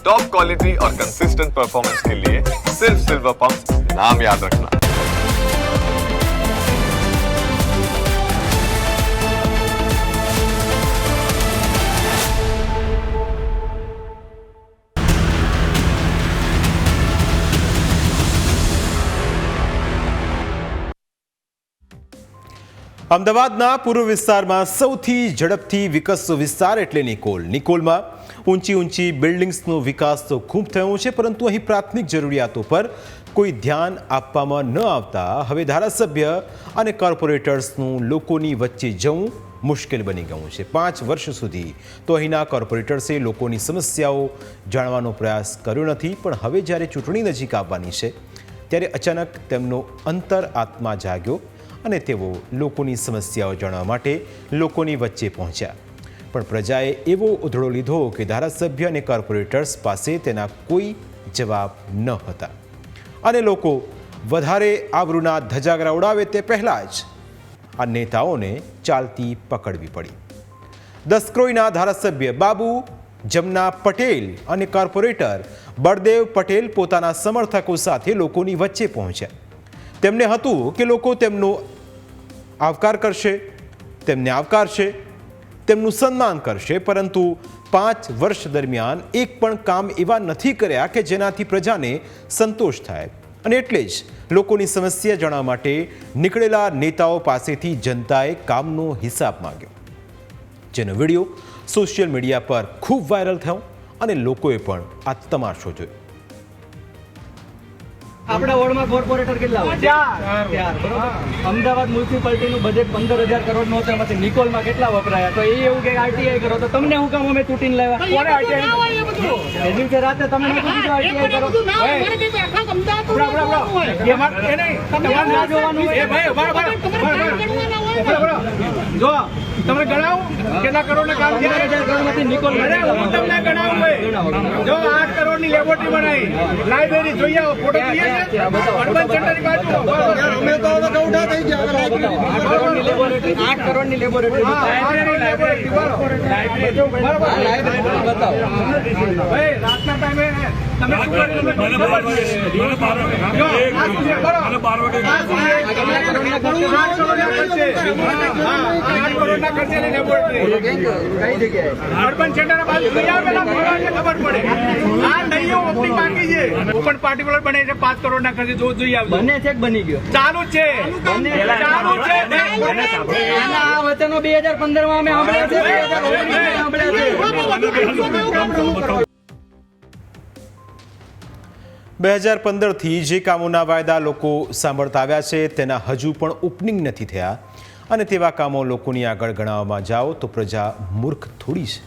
Top quality और consistent performance के लिए सिर्फ सिल्वर पंप नाम याद रखना। અમદાવાદના પૂર્વ વિસ્તારમાં સૌથી ઝડપથી વિકસતો વિસ્તાર એટલે નિકોલ. નિકોલમાં ઊંચી બિલ્ડિંગ્સનો વિકાસ તો ખૂબ થયો છે, પરંતુ અહીં પ્રાથમિક જરૂરિયાતો પર કોઈ ધ્યાન આપવામાં ન આવતા હવે ધારાસભ્ય અને કોર્પોરેટર્સનું લોકોની વચ્ચે જવું મુશ્કેલ બની ગયું છે. 5 વર્ષ સુધી તો અહીંના કોર્પોરેટર્સે લોકોની સમસ્યાઓ જાણવાનો પ્રયાસ કર્યો નથી, પણ હવે જ્યારે ચૂંટણી નજીક આવવાની છે ત્યારે અચાનક તેમનો અંતરઆત્મા જાગ્યો અને તેઓ લોકોની સમસ્યાઓ જાણવા માટે લોકોની વચ્ચે પહોંચ્યા. પણ પ્રજાએ એવો ઉધડો લીધો કે ધારાસભ્ય અને કોર્પોરેટર્સ પાસે તેના કોઈ જવાબ ન હતા અને લોકો વધારે આબરૂના ધજાગરા ઉડાવે તે પહેલાં જ આ નેતાઓને ચાલતી પકડવી પડી. દસક્રોઈના ધારાસભ્ય બાબુ જમના પટેલ અને કોર્પોરેટર બળદેવ પટેલ પોતાના સમર્થકો સાથે લોકોની વચ્ચે પહોંચ્યા. તેમને હતું કે લોકો તેમનો આવકાર કરશે, તેમને આવકારશે, તેમનું સન્માન કરશે, પરંતુ 5 વર્ષ દરમિયાન એક પણ કામ એવા નથી કર્યા કે જેનાથી પ્રજાને સંતોષ થાય. અને એટલે જ લોકોની સમસ્યા જાણવા માટે નીકળેલા નેતાઓ પાસેથી જનતાએ કામનો હિસાબ માંગ્યો, જેનો વિડીયો સોશિયલ મીડિયા પર ખૂબ વાયરલ થયો અને લોકોએ પણ આ તમાશો જોયો. આપણા વોર્ડમાં કોર્પોરેટર કેટલા હોય? 4 બરોબર. અમદાવાદ મ્યુનિસિપાલિટીનું બજેટ 15,000 કરોડનું હતું, એમાંથી નિકોલમાં કેટલા વપરાયા? તો એ એવું કે આરટીઆઈ કરો, તો તમને હું કામ અમે તૂટીને લાવ્યા? કોને આરટીઆઈ? એ દિવસે રાતે તમે નતું કીધું આરટીઆઈ કરો? જો તમે ગણાવો કેટલા કરોડના કામ થયા? 15,000 કરોડમાંથી નિકોલ તમને ગણાવું. જો 8 કરોડની લેબોરેટરી બનાવી, લાઇબ્રેરી જોઈ આવો, ફોટો જોઈએ છે અર્બન સેન્ટરની બાજુ. અમે તો હવે ઉઠા થઈ ગયા. 8 કરોડની લેબોરેટરી, 8 કરોડની લેબોરેટરી, લાઇબ્રેરી બતાવો. ભાઈ રાતના ટાઈમે તમે શું કર્યું? મને 12 વાગે અર્બન સેન્ટર બાજુ ખબર પડે. આ નહીઓ ઓપનિંગ બાકી છે, ઓપન પાર્ટિક્યુલર બને છે 5 કરોડના ખર્ચે. જો જોઈ આવજો. બને છે કે બની ગયો? ચાલુ છે, ચાલુ છે. આ વચનો 2015 માં અમે સાંભળ્યા છે, 2015થી જે કામોના વાયદા લોકો સાંભળતા આવ્યા છે તેના હજુ પણ ઓપનિંગ નથી થયા અને તેવા કામો લોકોની આગળ ગણાવવામાં જાઓ તો પ્રજા મૂર્ખ થોડી છે.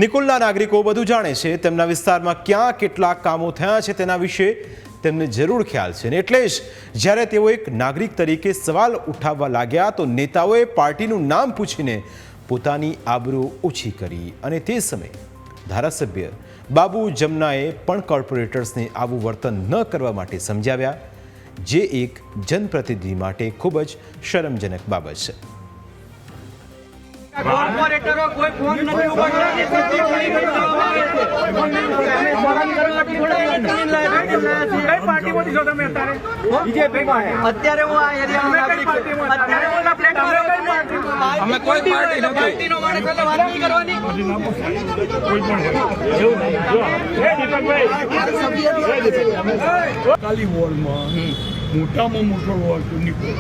નિકોલના નાગરિકો બધું જાણે છે. તેમના વિસ્તારમાં ક્યાં કેટલા કામો થયા છે તેના વિશે તેમને જરૂર ખ્યાલ છે. એટલે જ જ્યારે તેઓ એક નાગરિક તરીકે સવાલ ઉઠાવવા લાગ્યા તો નેતાઓએ પાર્ટીનું નામ પૂછીને પોતાની આબરૂ ઓછી કરી અને તે સમયે ધારાસભ્ય બાબુ જમનાએ પણ કોર્પોરેટર્સને આવું વર્તન ન કરવા માટે સમજાવ્યા, જે એક જનપ્રતિનિધિ માટે ખૂબ જ શરમજનક બાબત છે. કોર્પોરેટરો કોઈ ફોન નથી ઉપાડતા. અત્યારે હું આ એરિયામાં અમે કોઈ પાર્ટીનો માણસ એટલે વાત નહીં કરવાની. કાલી વોર્ડમાં મોટામાં મોટો વોર્ડ નિકોલ,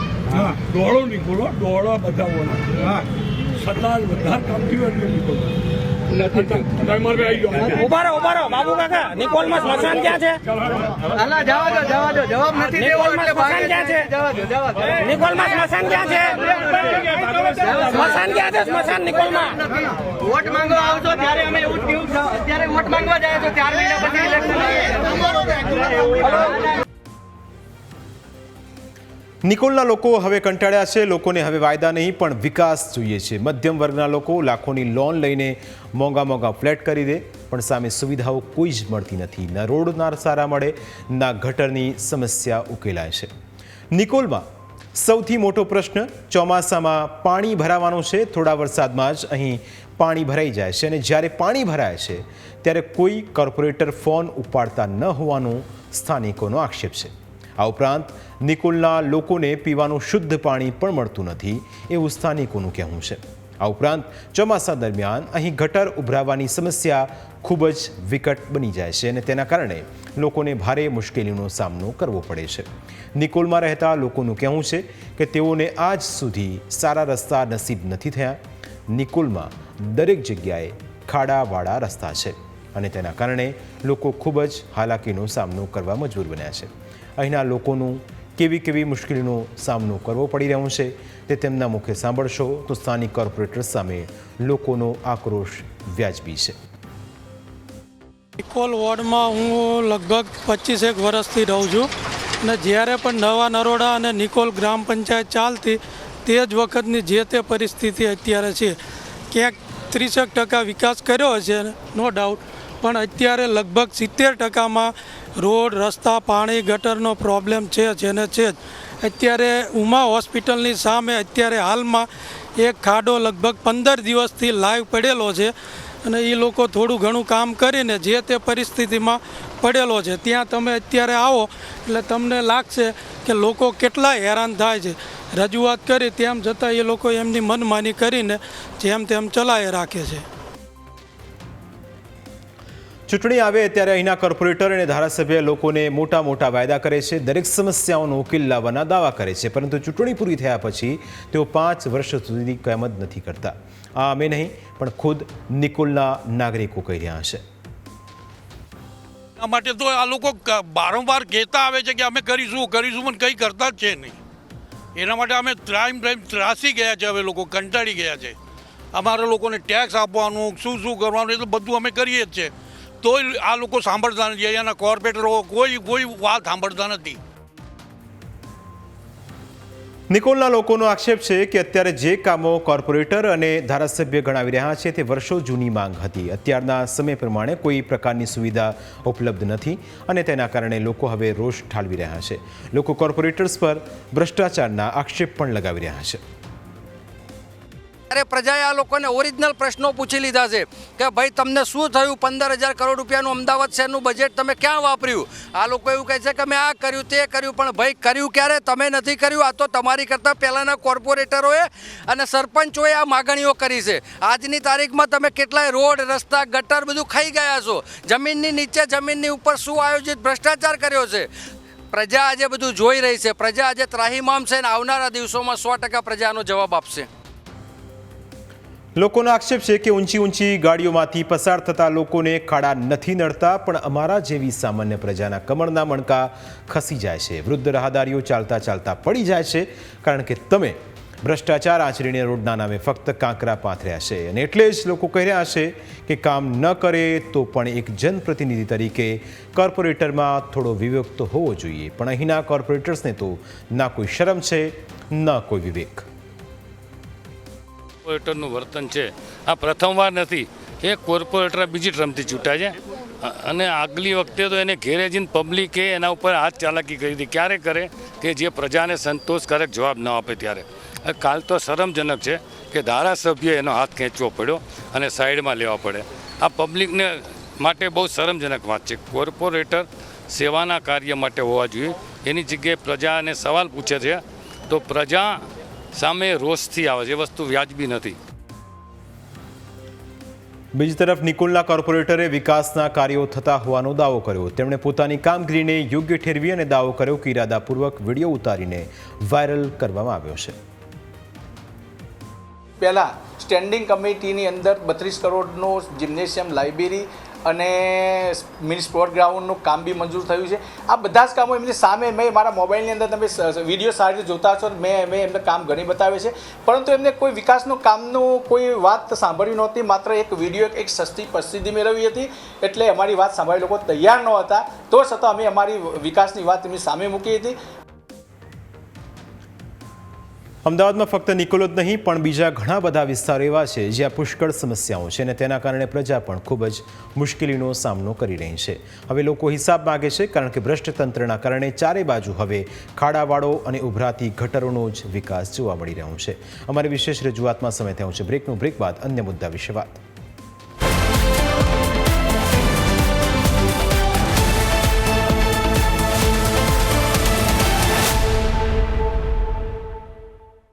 દોડો નિકોલો, દોડો બધા વોર્ડ, છતાં વધારે કામ થયું એટલે નિકોલ બાબુ કાકા, નિકોલમાં સ્મશાન ક્યાં છે? જવા દો, જવાબ નથી દેવો એટલે સ્મશાન ક્યાં છે? નિકોલમાં સ્મશાન ક્યાં છે? સ્મશાન ક્યાં છે? સ્મશાન નિકોલમાં. વોટ માંગવા આવશો ત્યારે અમે એવું જ કહ્યું છે. અત્યારે વોટ માંગવા જાય છો 4 મહિના પછી ઇલેક્શન. નિકોલના લોકો હવે કંટાળ્યા છે. લોકોને હવે વાયદા નહીં પણ વિકાસ જોઈએ છે. મધ્યમ વર્ગના લોકો લાખોની લોન લઈને મોંઘા ફ્લેટ કરી દે, પણ સામે સુવિધાઓ કોઈ જ મળતી નથી. ના રોડ ના સારા મળે, ના ગટરની સમસ્યા ઉકેલાય છે. નિકોલમાં સૌથી મોટો પ્રશ્ન ચોમાસામાં પાણી ભરાવાનો છે. થોડા વરસાદમાં જ અહીં પાણી ભરાઈ જાય છે અને જ્યારે પાણી ભરાય છે ત્યારે કોઈ કોર્પોરેટર ફોન ઉપાડતા ન હોવાનો સ્થાનિકોનો આક્ષેપ છે. આ ઉપરાંત નિકોલના લોકોને પીવાનું શુદ્ધ પાણી પણ મળતું નથી એવું સ્થાનિકોનું કહેવું છે. આ ઉપરાંત ચોમાસા દરમિયાન અહીં ગટર ઉભરાવાની સમસ્યા ખૂબ જ વિકટ બની જાય છે અને તેના કારણે લોકોને ભારે મુશ્કેલીનો સામનો કરવો પડે છે. નિકોલમાં રહેતા લોકોનું કહેવું છે કે તેઓને આજ સુધી સારા રસ્તા નસીબ નથી થયા. નિકોલમાં દરેક જગ્યાએ ખાડાવાળા રસ્તા છે અને તેના કારણે લોકો ખૂબ જ હાલાકીનો સામનો કરવા મજબૂર બન્યા છે. અહીંના લોકોનું કેવી મુશ્કેલીનો સામનો કરવો પડી રહ્યો છે તે તેમના મુખે સાંભળશો તો સ્થાનિક કોર્પોરેટર સામે લોકોનો આક્રોશ વ્યાજબી છે. નિકોલ વોર્ડમાં હું લગભગ 25 વર્ષથી રહું છું અને જ્યારે પણ નવા નરોડા અને નિકોલ ગ્રામ પંચાયત ચાલતી તે જ વખતની જે તે પરિસ્થિતિ અત્યારે છે. ક્યાંક 30% વિકાસ કર્યો હશે નો ડાઉટ, પણ અત્યારે લગભગ 70%માં રોડ, રસ્તા, પાણી, ગટરનો પ્રોબ્લેમ છે જેને છે જ. અત્યારે ઉમા હોસ્પિટલની સામે અત્યારે હાલમાં એક ખાડો લગભગ 15 દિવસથી લાઈવ પડેલો છે અને એ લોકો થોડું ઘણું કામ કરીને જે તે પરિસ્થિતિમાં પડેલો છે. ત્યાં તમે અત્યારે આવો એટલે તમને લાગશે કે લોકો કેટલા હેરાન થાય છે. રજૂઆત કરી તેમ છતાં એ લોકો એમની મનમાની કરીને જેમ તેમ ચલાવી રાખે છે. ચૂંટણી આવે ત્યારે અહીંના કોર્પોરેટર અને ધારાસભ્ય લોકોને મોટા વાયદા કરે છે, દરેક સમસ્યાઓનો ઉકેલ લાવવાના દાવા કરે છે, પરંતુ ચૂંટણી પૂરી થયા પછી તેઓ 5 વર્ષ સુધી કામ જ નથી કરતા. આ અમે નહીં પણ ખુદ નિકોલના નાગરિકો કહી રહ્યા છે. આ માટે તો આ લોકો વારંવાર કહેતા આવે છે કે અમે કરીશું પણ કંઈ કરતા જ છે નહીં. એના માટે અમે ટાઈમ ત્રાસી ગયા છે. હવે લોકો કંટાળી ગયા છે. અમારા લોકોને ટેક્સ આપવાનું શું કરવાનું એ તો બધું અમે કરીએ જ છે, તોય આ લોકો સાંભળતા નથી. અહીંયાના કોર્પોરેટરો કોઈ વાત સાંભળતા નથી. નિકોલના લોકોનો આક્ષેપ છે કે અત્યારે જે કામો કોર્પોરેટર અને ધારાસભ્ય ગણાવી રહ્યા છે તે વર્ષો જૂની માંગ હતી. અત્યારના સમય પ્રમાણે કોઈ પ્રકારની સુવિધા ઉપલબ્ધ નથી અને તેના કારણે લોકો હવે રોષ ઠાલવી રહ્યા છે. લોકો કોર્પોરેટર્સ પર ભ્રષ્ટાચારના આક્ષેપ પણ લગાવી રહ્યા છે. અરે પ્રજાએ આ લોકોને ઓરિજિનલ પ્રશ્નો પૂછી લીધા છે કે ભાઈ તમને શું થયું, 15,000 કરોડ રૂપિયાનું અમદાવાદ શહેરનું બજેટ તમે ક્યાં વાપર્યું? આ લોકો એવું કહે છે કે મેં આ કર્યું તે કર્યું, પણ ભાઈ કર્યું ક્યારે? તમે નથી કર્યું. આ તો તમારી કરતાં પહેલાંના કોર્પોરેટરોએ અને સરપંચોએ આ માગણીઓ કરી છે. આજની તારીખમાં તમે કેટલાય રોડ, રસ્તા, ગટર બધું ખાઈ ગયા છો. જમીનની નીચે, જમીનની ઉપર શું આયોજિત ભ્રષ્ટાચાર કર્યો છે? પ્રજા આજે બધું જોઈ રહી છે. પ્રજા આજે ત્રાહિમામ છે અને આવનારા દિવસોમાં 100% પ્રજાનો જવાબ આપશે. લોકોનો આક્ષેપ છે કે ઊંચી ગાડીઓમાંથી પસાર થતા લોકોને ખાડા નથી નડતા, પણ અમારા જેવી સામાન્ય પ્રજાના કમરના મણકા ખસી જાય છે. વૃદ્ધ રાહદારીઓ ચાલતા પડી જાય છે કારણ કે તમે ભ્રષ્ટાચાર આચરીને રોડના નામે ફક્ત કાંકરા પાથર્યા છે. અને એટલે જ લોકો કહી રહ્યા છે કે કામ ન કરે તો પણ એક જનપ્રતિનિધિ તરીકે કોર્પોરેટરમાં થોડો વિવેક તો હોવો જોઈએ, પણ અહીંના કોર્પોરેટર્સને તો ના કોઈ શરમ છે ન કોઈ વિવેક. કોર્પોરેટરનું વર્તન છે આ પ્રથમવાર નથી. એ કોર્પોરેટર બીજી ટર્મથી ચૂંટાય છે અને આગલી વખતે તો એને ઘેરે જઈને પબ્લિકે એના ઉપર હાથ ચાલાકી કરી હતી. ક્યારે કરે કે જે પ્રજાને સંતોષકારક જવાબ ન આપે ત્યારે. કાલ તો શરમજનક છે કે ધારાસભ્ય એનો હાથ ખેંચવો પડ્યો અને સાઈડમાં લેવા પડે. આ પબ્લિકને માટે બહુ શરમજનક વાત છે. કોર્પોરેટર સેવાના કાર્ય માટે હોવા જોઈએ. એની જગ્યાએ પ્રજાને સવાલ પૂછે છે તો પ્રજા સામે રોષથી આવે છે. એ વસ્તુ વ્યાજબી નથી. બીજી તરફ નિકોલના કોર્પોરેટરે વિકાસના કાર્યો થતા હોવાનો દાવો કર્યો. તેમણે પોતાની કામગીરીને યોગ્ય ઠેરવી અને દાવો કર્યો કે ઇરાદાપૂર્વક વિડીયો ઉતારીને વાયરલ કરવામાં આવ્યો છે. પહેલાં સ્ટેન્ડિંગ કમિટીની અંદર 32 કરોડનું જિમ્નેશિયમ, લાઇબ્રેરી અને મિની સ્પોર્ટ ગ્રાઉન્ડનું કામ બી મંજૂર થયું છે. આ બધા જ કામો એમની સામે મેં મારા મોબાઈલની અંદર તમે વિડીયો સારી રીતે જોતા છો. મેં એમને કામ ઘણી બતાવે છે, પરંતુ એમને કોઈ વિકાસનું કામનું કોઈ વાત સાંભળવી નહોતી. માત્ર એક વિડીયો એક સસ્તી પ્રસિદ્ધિ મેળવી હતી, એટલે અમારી વાત સાંભળવા લોકો તૈયાર ન હતા. તો છતાં અમે અમારી વિકાસની વાત એમની સામે મૂકી હતી. અમદાવાદમાં ફક્ત નિકોલ જ નહીં પણ બીજા ઘણા બધા વિસ્તારો એવા છે જ્યાં પુષ્કળ સમસ્યાઓ છે અને તેના કારણે પ્રજા પણ ખૂબ જ મુશ્કેલીનો સામનો કરી રહી છે. હવે લોકો હિસાબ માગે છે કારણ કે ભ્રષ્ટ તંત્રના કારણે ચારે બાજુ હવે ખાડાવાળો અને ઉભરાતી ગટરોનો જ વિકાસ જોવા મળી રહ્યો છે. અમારી વિશેષ રજૂઆતમાં સમય થયો છે બ્રેકનો. બ્રેક બાદ અન્ય મુદ્દા વિશે વાત.